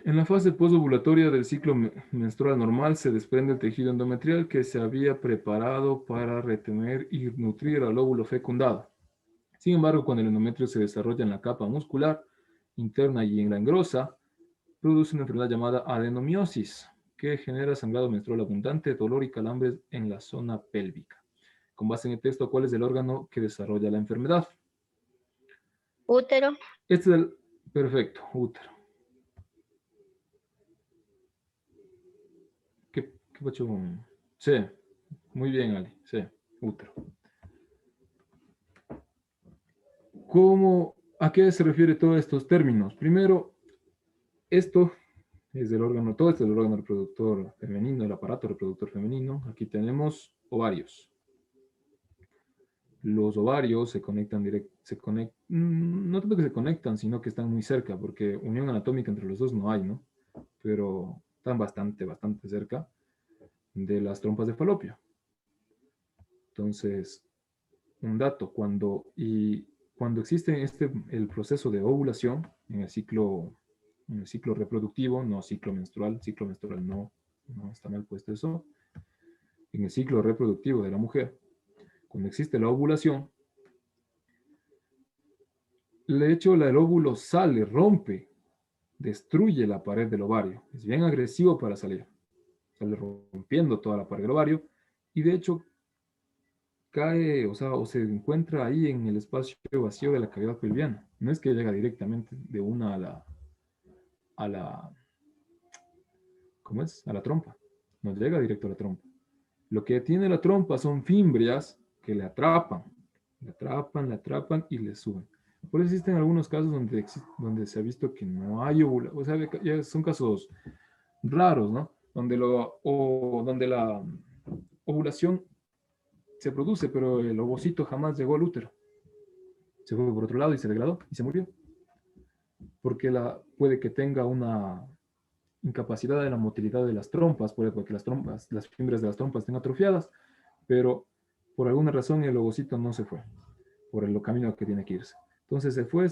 En la fase posovulatoria del ciclo menstrual normal se desprende el tejido endometrial que se había preparado para retener y nutrir al óvulo fecundado. Sin embargo, cuando el endometrio se desarrolla en la capa muscular interna y en la engrosa, produce una enfermedad llamada adenomiosis, que genera sangrado menstrual abundante, dolor y calambres en la zona pélvica. Con base en el texto, ¿cuál es el órgano que desarrolla la enfermedad? Útero. Este es el perfecto, útero. ¿Qué pacho? Sí, muy bien, Ali. Sí, útero. ¿A qué se refiere todos estos términos? Primero, esto es del órgano, todo esto es del órgano reproductor femenino, el aparato reproductor femenino. Aquí tenemos ovarios. Los ovarios se conectan no tanto que se conectan, sino que están muy cerca, porque unión anatómica entre los dos no hay, ¿no? Pero están bastante cerca de las trompas de falopio. Entonces, un dato, cuando existe el proceso de ovulación en el ciclo reproductivo, no ciclo menstrual no está mal puesto eso, en el ciclo reproductivo de la mujer, cuando existe la ovulación, de hecho el óvulo sale, rompe, destruye la pared del ovario, es bien agresivo para salir, sale rompiendo toda la pared del ovario y de hecho cae, o se encuentra ahí en el espacio vacío de la cavidad pelviana. No es que llega directamente de una a la, ¿cómo es? A la trompa. No llega directo a la trompa. Lo que tiene la trompa son fimbrias que le atrapan y le suben. Por eso existen algunos casos donde se ha visto que no hay ovulación, o sea, ya son casos raros, ¿no? Donde la ovulación se produce, pero el ovocito jamás llegó al útero. Se fue por otro lado y se degradó y se murió. Porque puede que tenga una incapacidad de la motilidad de las trompas, puede que las fibras de las trompas estén atrofiadas, pero por alguna razón el ovocito no se fue por el camino que tiene que irse. Entonces se fue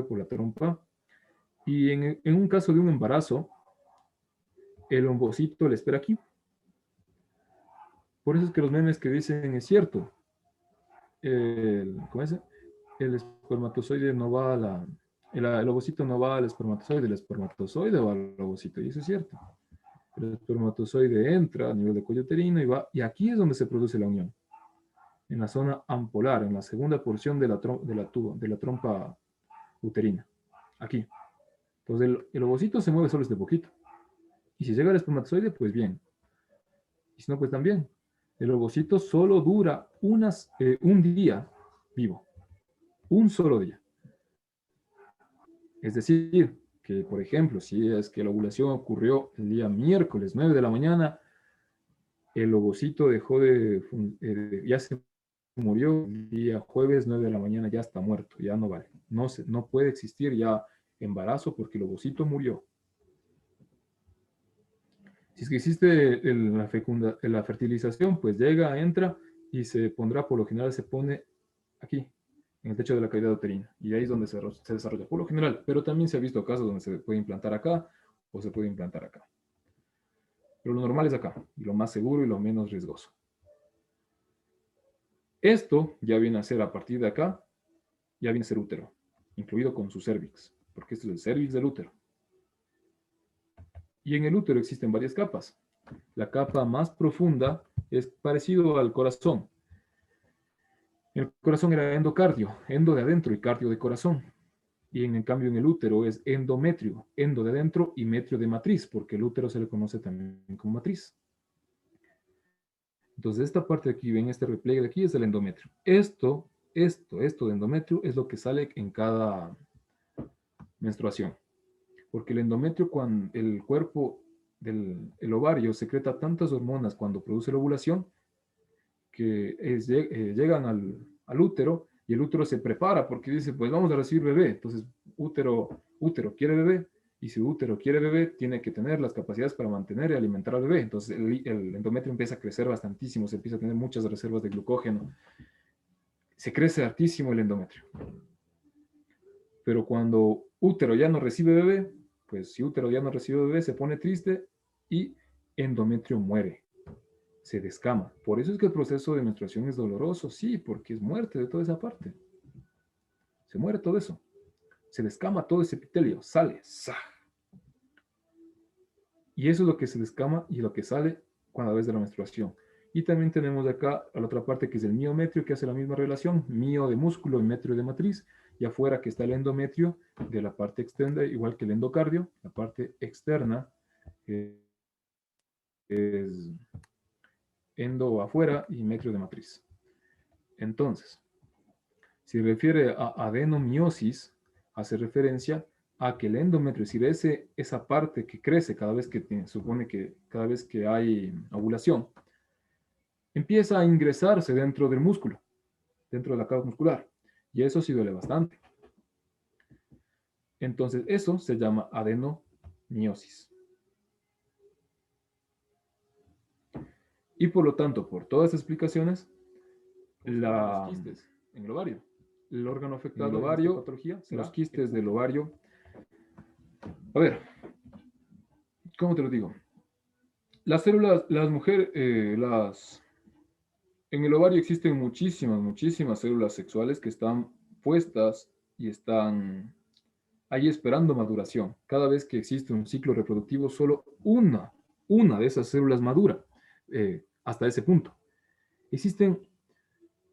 por la trompa. Y en un caso de un embarazo, el ovocito le espera aquí. Por eso es que los memes que dicen es cierto. ¿Cómo es? El espermatozoide no va el ovocito no va al espermatozoide, el espermatozoide va al ovocito, y eso es cierto. El espermatozoide entra a nivel de cuello uterino y aquí es donde se produce la unión, en la zona ampolar, en la segunda porción de la trompa uterina, aquí. Entonces el ovocito se mueve solo este poquito. Y si llega el espermatozoide, pues bien. Y si no, pues también. El ovocito solo dura un día vivo. Un solo día. Es decir, que por ejemplo, si es que la ovulación ocurrió el día miércoles 9 de la mañana, el ovocito ya se murió el día jueves 9 de la mañana, ya está muerto, ya no vale. No puede existir ya embarazo porque el ovocito murió. Si es que existe la fertilización, pues llega, entra y se pondrá, por lo general se pone aquí, en el techo de la cavidad uterina. Y ahí es donde se desarrolla, por lo general. Pero también se ha visto casos donde se puede implantar acá o se puede implantar acá. Pero lo normal es acá, y lo más seguro y lo menos riesgoso. Esto ya viene a ser, a partir de acá, ya viene a ser útero, incluido con su cervix, porque esto es el cervix del útero. Y en el útero existen varias capas. La capa más profunda es parecido al corazón. El corazón era endocardio, endo de adentro y cardio de corazón. Y en cambio en el útero es endometrio, endo de adentro y metrio de matriz, porque el útero se le conoce también como matriz. Entonces esta parte de aquí, ven este repliegue de aquí, es el endometrio. Esto de endometrio es lo que sale en cada menstruación. Porque el endometrio, cuando el cuerpo del ovario secreta tantas hormonas cuando produce la ovulación, que llegan al útero y el útero se prepara porque dice, pues vamos a recibir bebé. Entonces, útero quiere bebé y si útero quiere bebé, tiene que tener las capacidades para mantener y alimentar al bebé. Entonces, el endometrio empieza a crecer bastantísimo, se empieza a tener muchas reservas de glucógeno. Se crece hartísimo el endometrio. Pero cuando útero ya no recibe bebé, pues si útero ya no recibe bebé, se pone triste y endometrio muere, se descama. Por eso es que el proceso de menstruación es doloroso, sí, porque es muerte de toda esa parte. Se muere todo eso. Se descama todo ese epitelio, sale, ¡zah! Y eso es lo que se descama y lo que sale cuando ves de la menstruación. Y también tenemos acá a la otra parte que es el miometrio, que hace la misma relación, mio de músculo y metrio de matriz, y afuera que está el endometrio de la parte externa, igual que el endocardio, la parte externa es endo afuera y metrio de matriz. Entonces, si refiere a adenomiosis, hace referencia a que el endometrio, es decir, esa parte que crece cada vez que supone que cada vez que hay ovulación, empieza a ingresarse dentro del músculo, dentro de la capa muscular. Y eso sí duele bastante. Entonces, eso se llama adenomiosis. Y por lo tanto, por todas estas explicaciones, los quistes en el ovario, el órgano afectado en el ovario, en patología, los quistes del ovario. A ver, ¿cómo te lo digo? Las células, las mujeres, en el ovario existen muchísimas células sexuales que están puestas y están ahí esperando maduración. Cada vez que existe un ciclo reproductivo, solo una de esas células madura hasta ese punto. Existen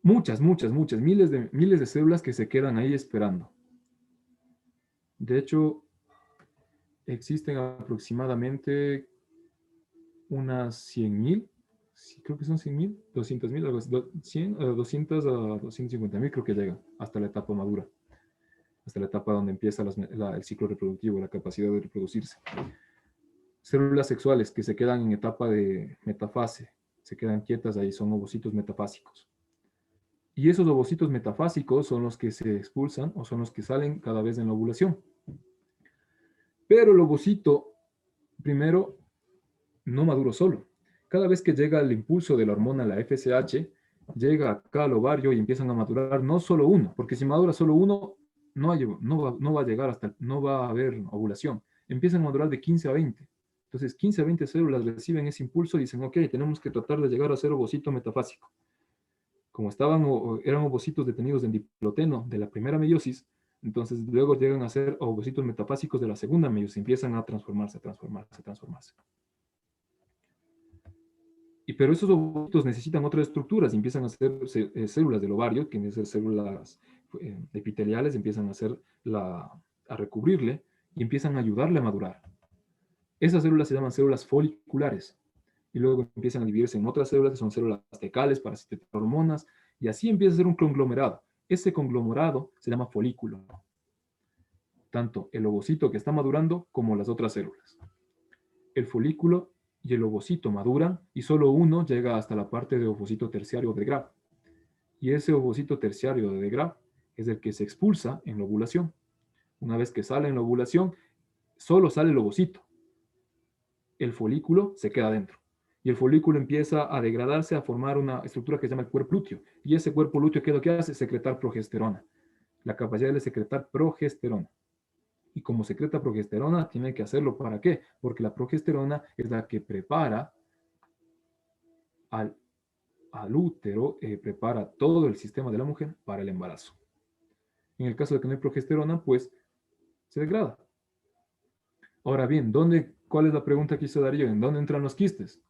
muchas, miles de células que se quedan ahí esperando. De hecho, existen aproximadamente unas 100.000, sí, creo que son 100.000, 200.000, algo así, 100, 200 a 250.000 creo que llegan hasta la etapa madura, hasta la etapa donde empieza el ciclo reproductivo, la capacidad de reproducirse. Células sexuales que se quedan en etapa de metafase, se quedan quietas ahí, son ovocitos metafásicos. Y esos ovocitos metafásicos son los que se expulsan o son los que salen cada vez en la ovulación. Pero el ovocito, primero, no maduro solo. Cada vez que llega el impulso de la hormona, la FSH, llega acá al ovario y empiezan a madurar no solo uno, porque si madura solo uno, no va a llegar hasta, no va a haber ovulación. Empiezan a madurar de 15 a 20. Entonces, 15 a 20 células reciben ese impulso y dicen, ok, tenemos que tratar de llegar a ser ovocito metafásico. Como eran ovocitos detenidos en diploteno de la primera meiosis, entonces luego llegan a ser ovocitos metafásicos de la segunda meiosis, empiezan a transformarse. Pero esos ovocitos necesitan otras estructuras, empiezan a ser células del ovario, que empiezan a ser células epiteliales, empiezan a recubrirle y empiezan a ayudarle a madurar. Esas células se llaman células foliculares y luego empiezan a dividirse en otras células que son células fecales para sintetizar hormonas y así empieza a ser un conglomerado. Ese conglomerado se llama folículo, tanto el ovocito que está madurando como las otras células. El folículo y el ovocito maduran y solo uno llega hasta la parte de ovocito terciario de Graf. Y ese ovocito terciario de Graf es el que se expulsa en la ovulación. Una vez que sale en la ovulación, solo sale el ovocito. El folículo se queda dentro. Y el folículo empieza a degradarse, a formar una estructura que se llama el cuerpo lúteo. Y ese cuerpo lúteo, ¿qué es lo que hace? Secretar progesterona. La capacidad de secretar progesterona. Y como secreta progesterona, tiene que hacerlo. ¿Para qué? Porque la progesterona es la que prepara al útero, prepara todo el sistema de la mujer para el embarazo. En el caso de que no hay progesterona, pues se degrada. Ahora bien, ¿cuál es la pregunta que hizo Darío? ¿En dónde entran los quistes?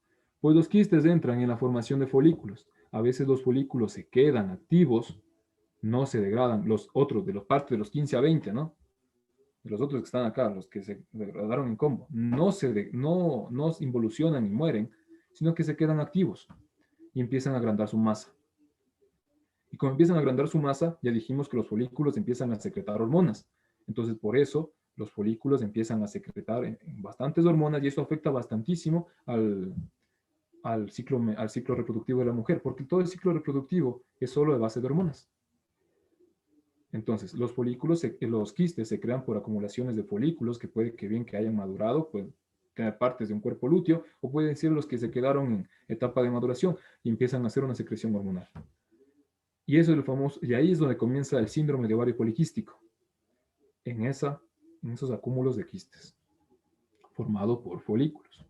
Pues los quistes entran en la formación de folículos. A veces los folículos se quedan activos, no se degradan. Los otros, de los partes de los 15 a 20, ¿no? De los otros que están acá, los que se degradaron en combo, no involucionan y mueren, sino que se quedan activos y empiezan a agrandar su masa. Y como empiezan a agrandar su masa, ya dijimos que los folículos empiezan a secretar hormonas. Entonces, por eso, los folículos empiezan a secretar en bastantes hormonas y eso afecta bastantísimo al ciclo reproductivo de la mujer, porque todo el ciclo reproductivo es solo de base de hormonas. Entonces, los folículos, los quistes se crean por acumulaciones de folículos que puede que bien que hayan madurado, pueden tener partes de un cuerpo lúteo, o pueden ser los que se quedaron en etapa de maduración y empiezan a hacer una secreción hormonal. Y eso es el famoso, y ahí es donde comienza el síndrome de ovario poliquístico, en esos acúmulos de quistes. formado por folículos.